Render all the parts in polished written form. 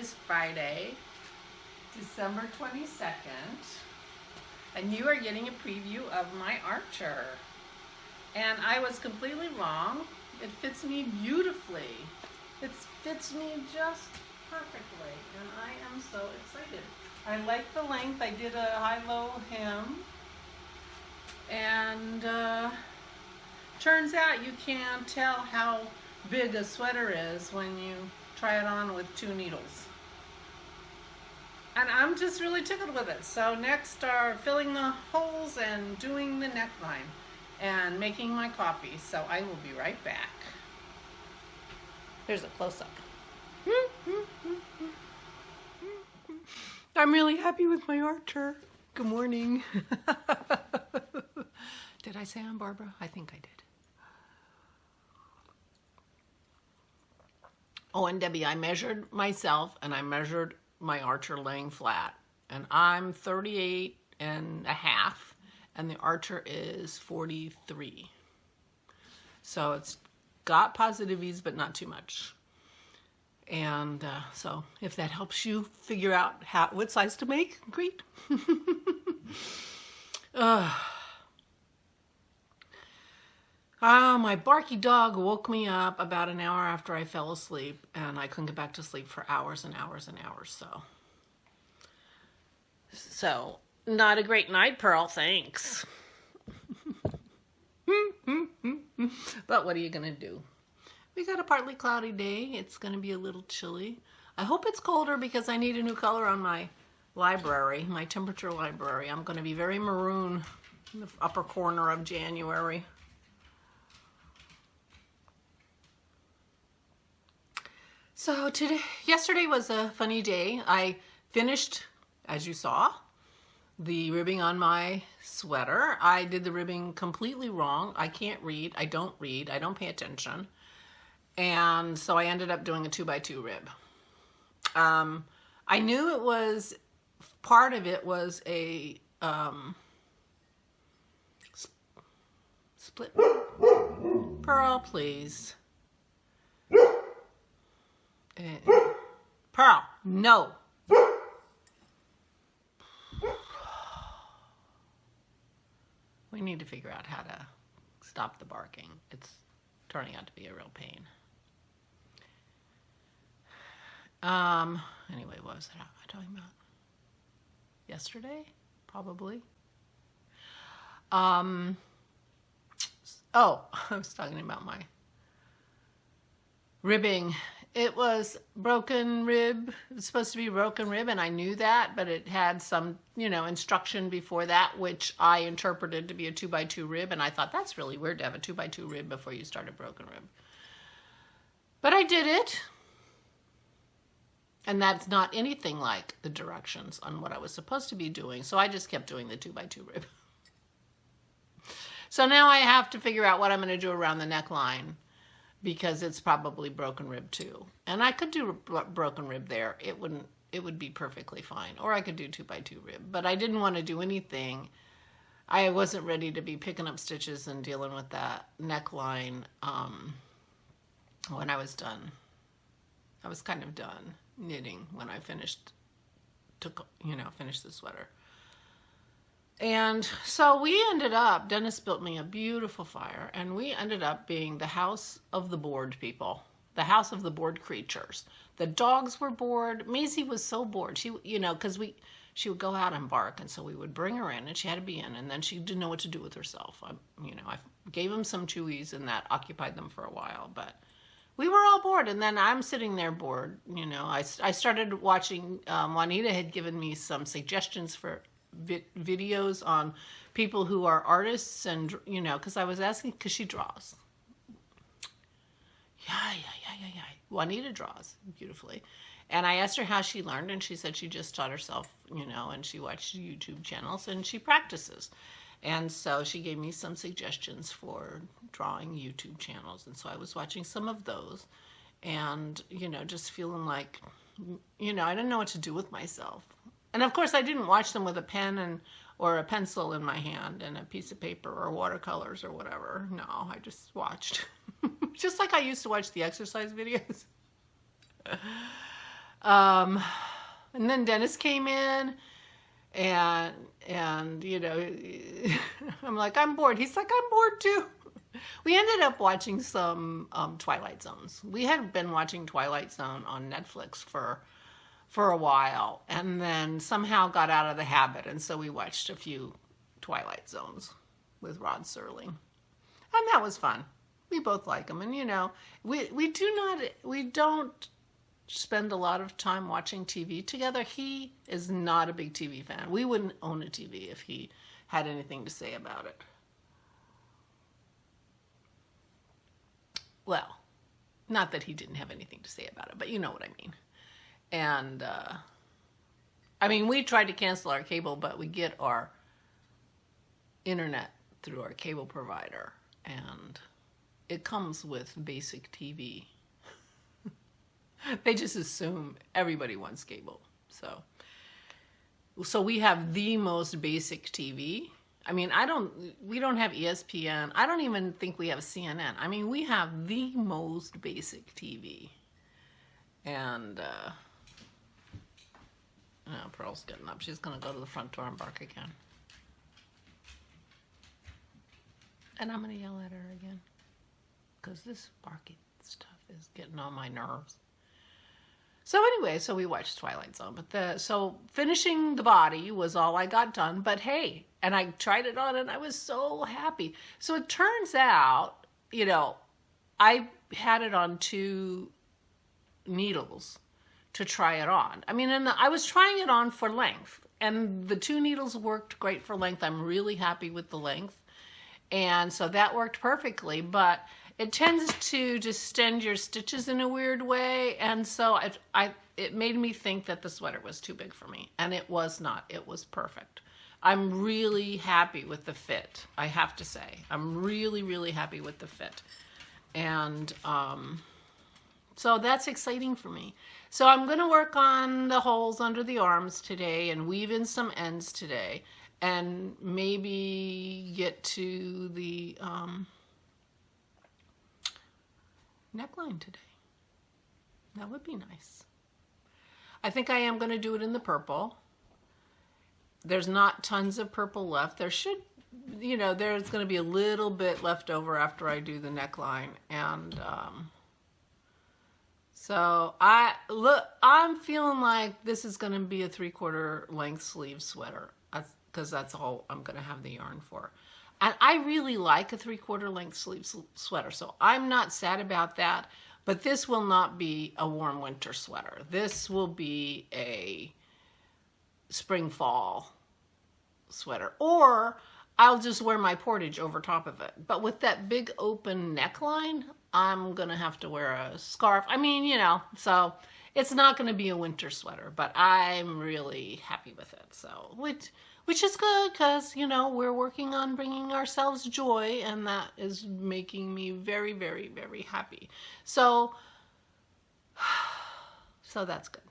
is Friday, December 22nd, and you are getting a preview of my Archer. And I was completely wrong. It fits me beautifully. It fits me just perfectly, and I am so excited. I like the length. I did a high-low hem, and turns out you can't tell how big a sweater is when you try it on with 2 needles. And I'm just really tickled with it. So next are filling the holes and doing the neckline and making my coffee. So I will be right back. Here's a close-up. I'm really happy with my Archer. Good morning. Did I say I'm Barbara? I think I did. Oh, and Debbie, I measured myself and I measured my Archer laying flat. And I'm 38 and a half and the Archer is 43. So it's got positive ease, but not too much. And so if that helps you figure out what size to make, great. My barky dog woke me up about an hour after I fell asleep, and I couldn't get back to sleep for hours and hours and hours. So not a great night, Pearl, thanks. But what are you gonna do? We got a partly cloudy day. It's gonna be a little chilly. I hope it's colder because I need a new color on my library, my temperature library. I'm gonna be very maroon in the upper corner of January. So yesterday was a funny day. I finished, as you saw, the ribbing on my sweater. I did the ribbing completely wrong. I can't read. I don't pay attention. And so I ended up doing a 2x2 rib. I knew it was, part of it was a split. Pearl, please. Pearl, no. We need to figure out how to stop the barking. It's turning out to be a real pain. Anyway, what was I talking about? Yesterday? Probably. Oh, I was talking about my ribbing. It was broken rib. It was supposed to be broken rib, and I knew that, but it had some, instruction before that, which I interpreted to be a 2x2 rib, and I thought that's really weird to have a 2x2 rib before you start a broken rib. But I did it, and that's not anything like the directions on what I was supposed to be doing, so I just kept doing the 2x2 rib. So now I have to figure out what I'm going to do around the neckline, because it's probably broken rib too. And I could do broken rib there. It would be perfectly fine. Or I could do 2x2 rib, but I didn't want to do anything. I wasn't ready to be picking up stitches and dealing with that neckline when I was done. I was kind of done knitting when I finished the sweater. And so we ended up, Dennis built me a beautiful fire, and we ended up being the house of the bored people, the house of the bored creatures. The dogs were bored. Maisie was so bored. She, because she would go out and bark, and so we would bring her in, and she had to be in, and then she didn't know what to do with herself. I gave them some chewies, and that occupied them for a while, but we were all bored, and then I'm sitting there bored. I started watching, Juanita had given me some suggestions for videos on people who are artists, and because I was asking, because she draws. Yeah. Juanita draws beautifully, and I asked her how she learned, and she said she just taught herself, and she watched YouTube channels and she practices. And so she gave me some suggestions for drawing YouTube channels, and so I was watching some of those, and just feeling like, I didn't know what to do with myself. And of course, I didn't watch them with a pen or a pencil in my hand and a piece of paper or watercolors or whatever. No, I just watched. Just like I used to watch the exercise videos. And then Dennis came in, and you know, I'm like, I'm bored. He's like, I'm bored too. We ended up watching some Twilight Zones. We had been watching Twilight Zone on Netflix for a while, and then somehow got out of the habit, and so we watched a few Twilight Zones with Rod Serling, and that was fun. We both like them, and you know, we don't spend a lot of time watching TV together. He is not a big TV fan. We wouldn't own a TV if he had anything to say about it. Well, not that he didn't have anything to say about it, but you know what I mean. And, I mean, we tried to cancel our cable, but we get our internet through our cable provider, and it comes with basic TV. They just assume everybody wants cable. So we have the most basic TV. I mean, we don't have ESPN. I don't even think we have CNN. I mean, we have the most basic TV. And, oh, Pearl's getting up. She's going to go to the front door and bark again. And I'm going to yell at her again. Because this barking stuff is getting on my nerves. So anyway, so we watched Twilight Zone. So finishing the body was all I got done. But hey, and I tried it on and I was so happy. So it turns out, you know, I had it on 2 needles to try it on. I mean, and I was trying it on for length, and the 2 needles worked great for length. I'm really happy with the length. And so that worked perfectly, but it tends to distend your stitches in a weird way. And so it made me think that the sweater was too big for me, and it was not. It was perfect. I'm really happy with the fit, I have to say. I'm really, really happy with the fit. And so that's exciting for me. So I'm going to work on the holes under the arms today and weave in some ends today, and maybe get to the neckline today. That would be nice. I think I am going to do it in the purple. There's not tons of purple left. There should, you know, there's going to be a little bit left over after I do the neckline. And so I'm feeling like this is going to be a 3/4 length sleeve sweater, because that's all I'm going to have the yarn for. And I really like a 3/4 length sleeve sweater, so I'm not sad about that. But this will not be a warm winter sweater. This will be a spring fall sweater, or I'll just wear my portage over top of it. But with that big open neckline, I'm gonna have to wear a scarf. I mean, you know, so it's not gonna be a winter sweater, but I'm really happy with it. So which is good, because, you know, we're working on bringing ourselves joy, and that is making me very, very, very happy. So that's good.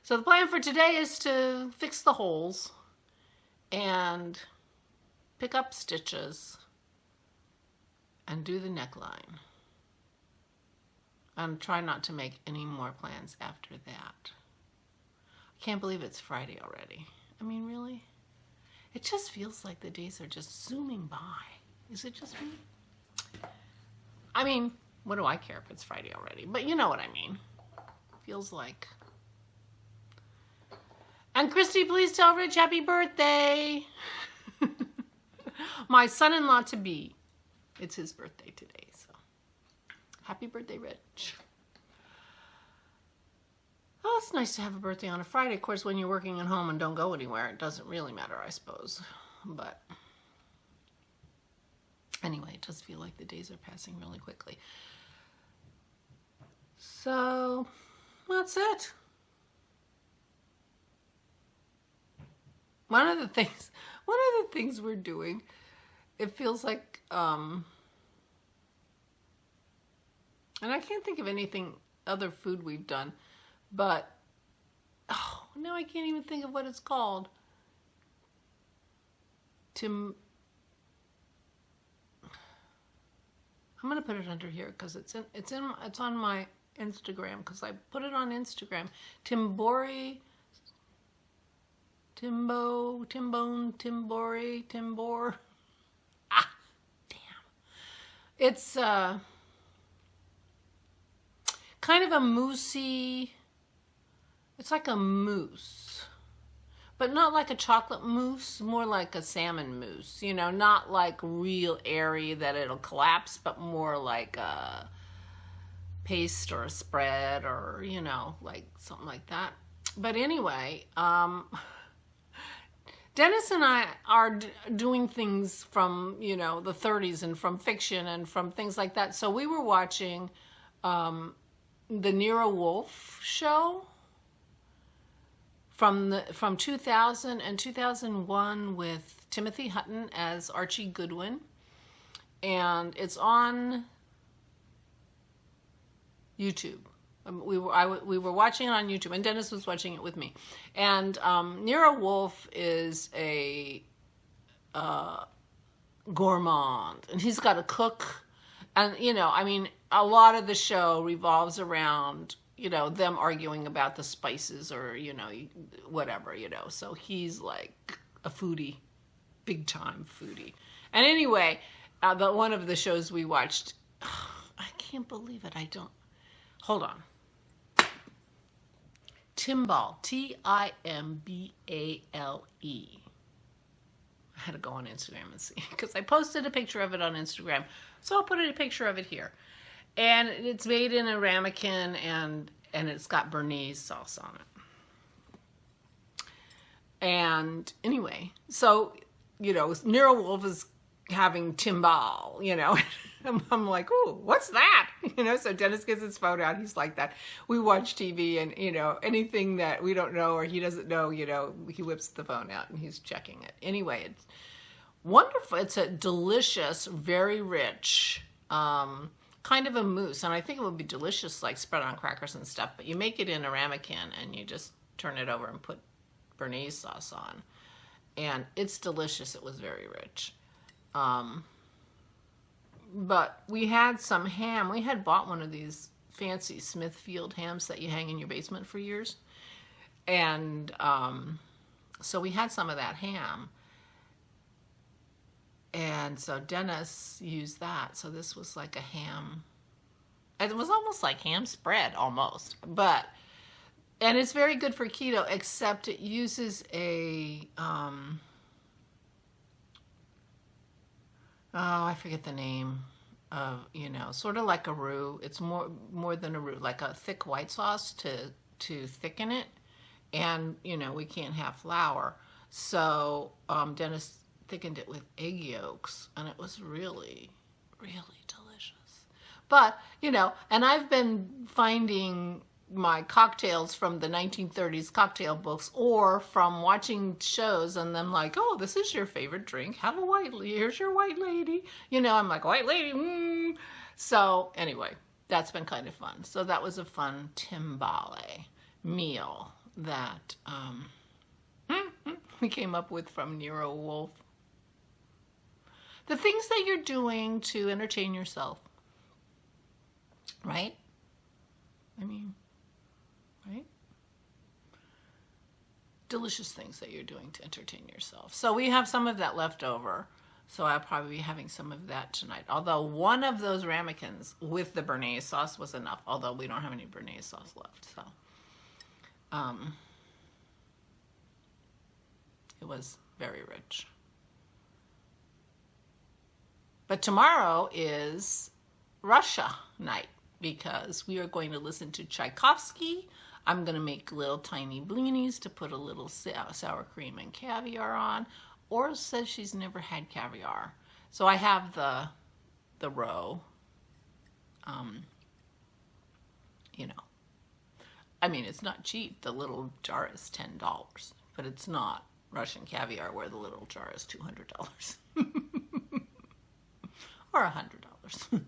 So the plan for today is to fix the holes and pick up stitches and do the neckline. And try not to make any more plans after that. I can't believe it's Friday already. I mean, really? It just feels like the days are just zooming by. Is it just me? I mean, what do I care if it's Friday already? But you know what I mean. Feels like. And Christy, please tell Rich happy birthday. My son-in-law to be. It's his birthday today, so happy birthday, Rich. Oh, it's nice to have a birthday on a Friday. Of course, when you're working at home and don't go anywhere, it doesn't really matter, I suppose. But anyway, it does feel like the days are passing really quickly. So that's it. One of the things we're doing, it feels like, and I can't think of anything other food we've done, but oh, now I can't even think of what it's called. I'm gonna put it under here because it's on my Instagram because I put it on Instagram. Timbori, Timbor. Ah, damn. It's kind of a moussey. It's like a mousse, but not like a chocolate mousse, more like a salmon mousse. You know, not like real airy that it'll collapse, but more like a paste or a spread or, you know, like something like that. But anyway, Dennis and I are doing things from, you know, the 30s and from fiction and from things like that. So we were watching the Nero Wolfe show from 2000 and 2001 with Timothy Hutton as Archie Goodwin. And it's on YouTube. We were watching it on YouTube, and Dennis was watching it with me. And Nero Wolfe is a gourmand, and he's got a cook. And, you know, I mean, a lot of the show revolves around, you know, them arguing about the spices or, you know, whatever, you know. So he's like a foodie, big time foodie. And anyway, one of the shows we watched, I can't believe it. Hold on. Timbale, Timbale. I had to go on Instagram and see because I posted a picture of it on Instagram. So I'll put a picture of it here. And it's made in a ramekin and it's got Béarnaise sauce on it. And anyway, so, you know, Nero Wolfe is having timbale, you know. I'm like, ooh, what's that? You know, so Dennis gets his phone out. He's like that. We watch TV and, you know, anything that we don't know or he doesn't know, you know, he whips the phone out and he's checking it. Anyway, it's wonderful. It's a delicious, very rich, kind of a mousse. And I think it would be delicious, like spread on crackers and stuff. But you make it in a ramekin and you just turn it over and put Béarnaise sauce on. And it's delicious. It was very rich. But we had some ham. We had bought one of these fancy Smithfield hams that you hang in your basement for years. And so we had some of that ham. And so Dennis used that. So this was like a ham. It was almost like ham spread, almost. And it's very good for keto, except it uses a... I forget the name of, you know, sort of like a roux. It's more than a roux, like a thick white sauce to thicken it. And, you know, we can't have flour. So Dennis thickened it with egg yolks, and it was really, really delicious. But, you know, and I've been finding my cocktails from the 1930s cocktail books or from watching shows and them like, oh, this is your favorite drink. Have a white lady. Here's your white lady. You know, I'm like, white lady. So anyway, that's been kind of fun. So that was a fun timbale meal that we came up with from Nero Wolfe. The things that you're doing to entertain yourself, right? I mean, right? Delicious things that you're doing to entertain yourself. So we have some of that left over. So I'll probably be having some of that tonight. Although one of those ramekins with the Béarnaise sauce was enough. Although we don't have any Béarnaise sauce left. So it was very rich. But tomorrow is Russia night, because we are going to listen to Tchaikovsky. I'm going to make little tiny blinis to put a little sour cream and caviar on. Or says she's never had caviar. So I have the roe. You know. I mean, it's not cheap. The little jar is $10. But it's not Russian caviar where the little jar is $200. Or $100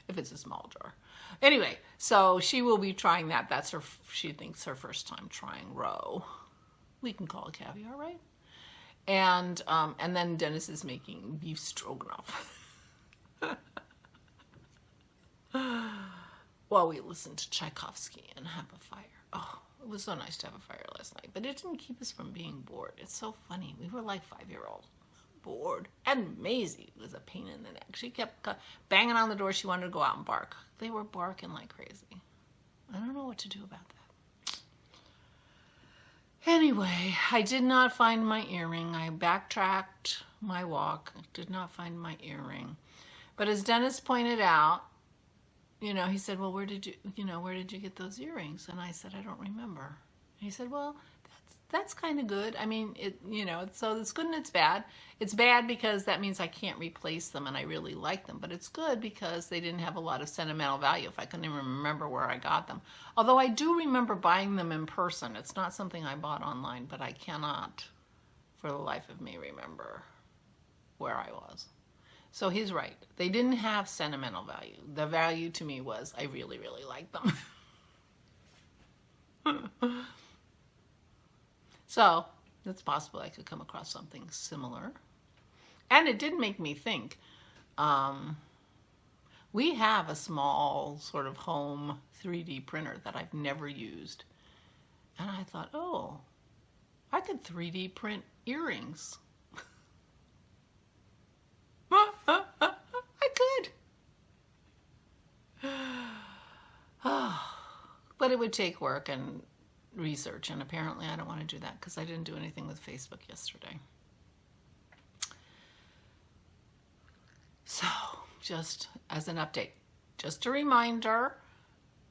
if it's a small jar. Anyway, so she will be trying that. That's her. She thinks her first time trying roe. We can call it caviar, right? And then Dennis is making beef stroganoff. while we listened to Tchaikovsky and have a fire. Oh, it was so nice to have a fire last night, but it didn't keep us from being bored. It's so funny. We were like 5-year-olds, bored. And Maisie was a pain in the neck. She kept banging on the door. She wanted to go out and bark. They were barking like crazy. I don't know what to do about that. Anyway, I did not find my earring. I backtracked my walk. I did not find my earring. But as Dennis pointed out, you know, he said, well, where did you get those earrings? And I said, I don't remember. And he said, well, that's kind of good. I mean, so it's good and it's bad. It's bad because that means I can't replace them and I really like them. But it's good because they didn't have a lot of sentimental value if I couldn't even remember where I got them. Although I do remember buying them in person. It's not something I bought online, but I cannot, for the life of me, remember where I was. So he's right. They didn't have sentimental value. The value to me was I really, really liked them. So it's possible I could come across something similar. And it did make me think. We have a small sort of home 3D printer that I've never used. And I thought, oh, I could 3D print earrings. I could. But it would take work and research, and apparently I don't want to do that because I didn't do anything with Facebook yesterday. So, just as an update, just a reminder,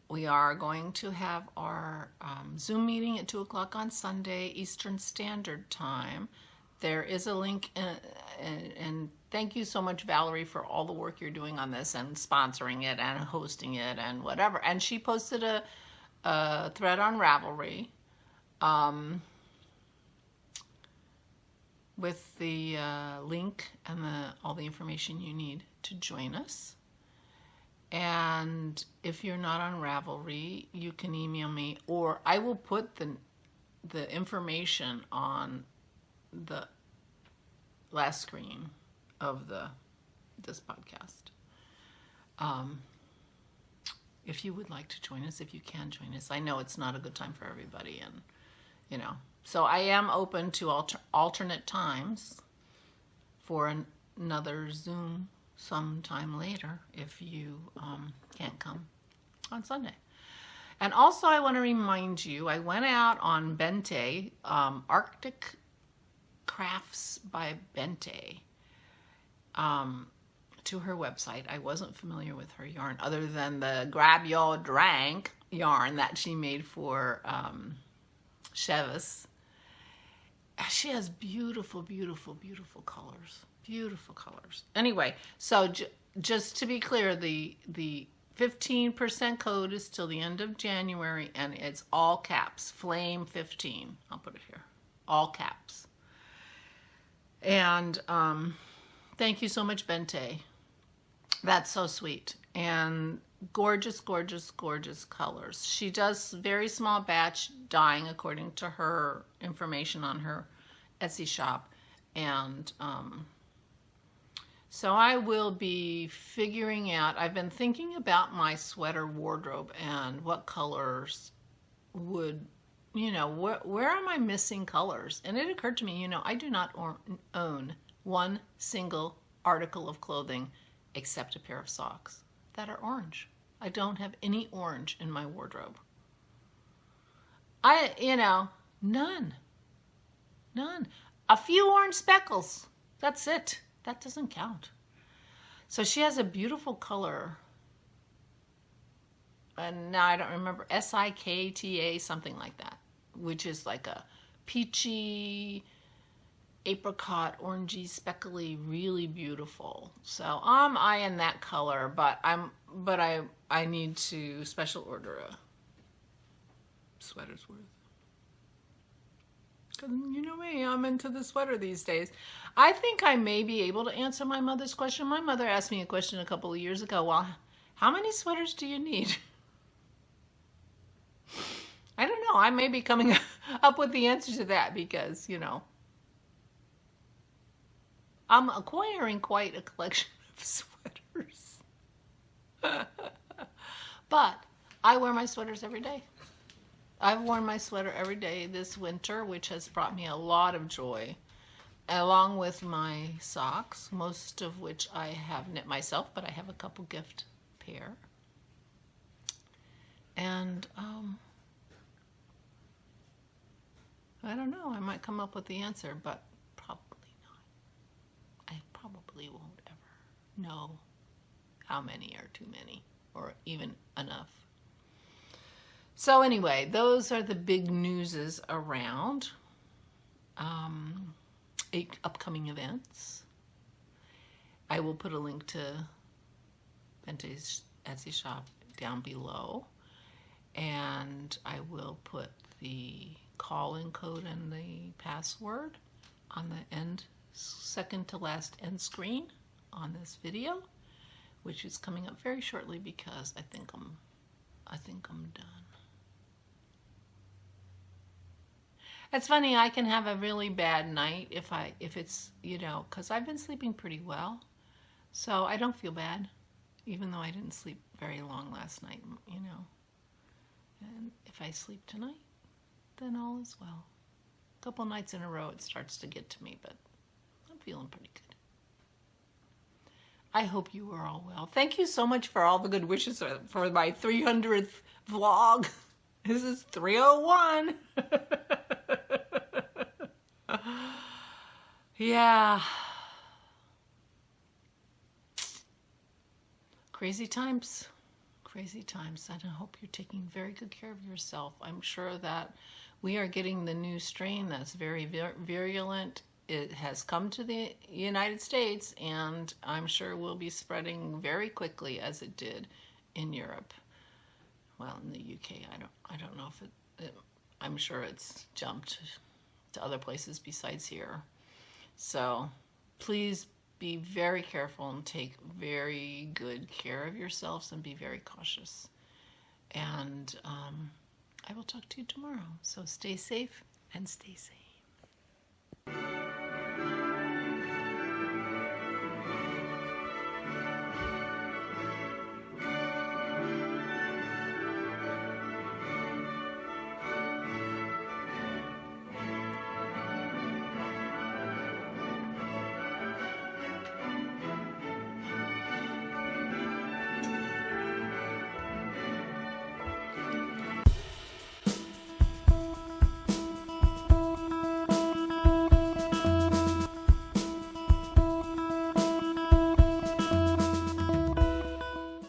we are going to have our Zoom meeting at 2 o'clock on Sunday, Eastern Standard Time. There is a link, and thank you so much, Valerie, for all the work you're doing on this and sponsoring it and hosting it and whatever. And she posted a thread on Ravelry with the link and all the information you need to join us. And if you're not on Ravelry, you can email me, or I will put the information on the last screen of this podcast. If you would like to join us, if you can join us. I know it's not a good time for everybody, and so I am open to alternate times for another Zoom sometime later if you can't come on Sunday. And also I want to remind you, I went out on Bente, Arctic Crafts by Bente, to her website. I wasn't familiar with her yarn other than the Grab Your Drank yarn that she made for Chevis. She has beautiful, beautiful, beautiful colors. Beautiful colors. Anyway, so just to be clear, the 15% code is till the end of January, and it's all caps. Flame 15. I'll put it here. All caps. And thank you so much, Bente. That's so sweet. And gorgeous, gorgeous, gorgeous colors. She does very small batch dyeing according to her information on her Etsy shop. And so I will be figuring out, I've been thinking about my sweater wardrobe and what colors would, where am I missing colors? And it occurred to me, I do not own one single article of clothing except a pair of socks that are orange. I don't have any orange in my wardrobe. None. A few orange speckles. That's it. That doesn't count. So she has a beautiful color. And now I don't remember, Sikta, something like that, which is like a peachy, apricot, orangey, speckly, really beautiful. So I'm eyeing that color, but I need to special order a sweater's worth. Because you know me, I'm into the sweater these days. I think I may be able to answer my mother's question. My mother asked me a question a couple of years ago. Well, how many sweaters do you need? I don't know. I may be coming up with the answer to that because, I'm acquiring quite a collection of sweaters. But I wear my sweaters every day. I've worn my sweater every day this winter, which has brought me a lot of joy, along with my socks, most of which I have knit myself, but I have a couple gift pair. And I don't know, I might come up with the answer, but probably not. I probably won't ever know how many are too many, or even enough. So anyway, those are the big newses around upcoming events. I will put a link to Vintage Etsy shop down below, and I will put the call-in code and the password on the end, second to last end screen on this video, which is coming up very shortly because I think I'm done. It's funny, I can have a really bad night if it's, you know, because I've been sleeping pretty well, so I don't feel bad, even though I didn't sleep very long last night, you know. And if I sleep tonight, then all is well. A couple nights in a row it starts to get to me, but I'm feeling pretty good. I hope you are all well. Thank you so much for all the good wishes for my 300th vlog. This is 301. Yeah. Crazy times. Crazy times. And I hope you're taking very good care of yourself. I'm sure that we are getting the new strain that's very virulent. It has come to the United States, and I'm sure will be spreading very quickly as it did in Europe. Well, in the UK, I don't know if I'm sure it's jumped to other places besides here. So please be very careful and take very good care of yourselves and be very cautious. And I will talk to you tomorrow. So stay safe and stay sane.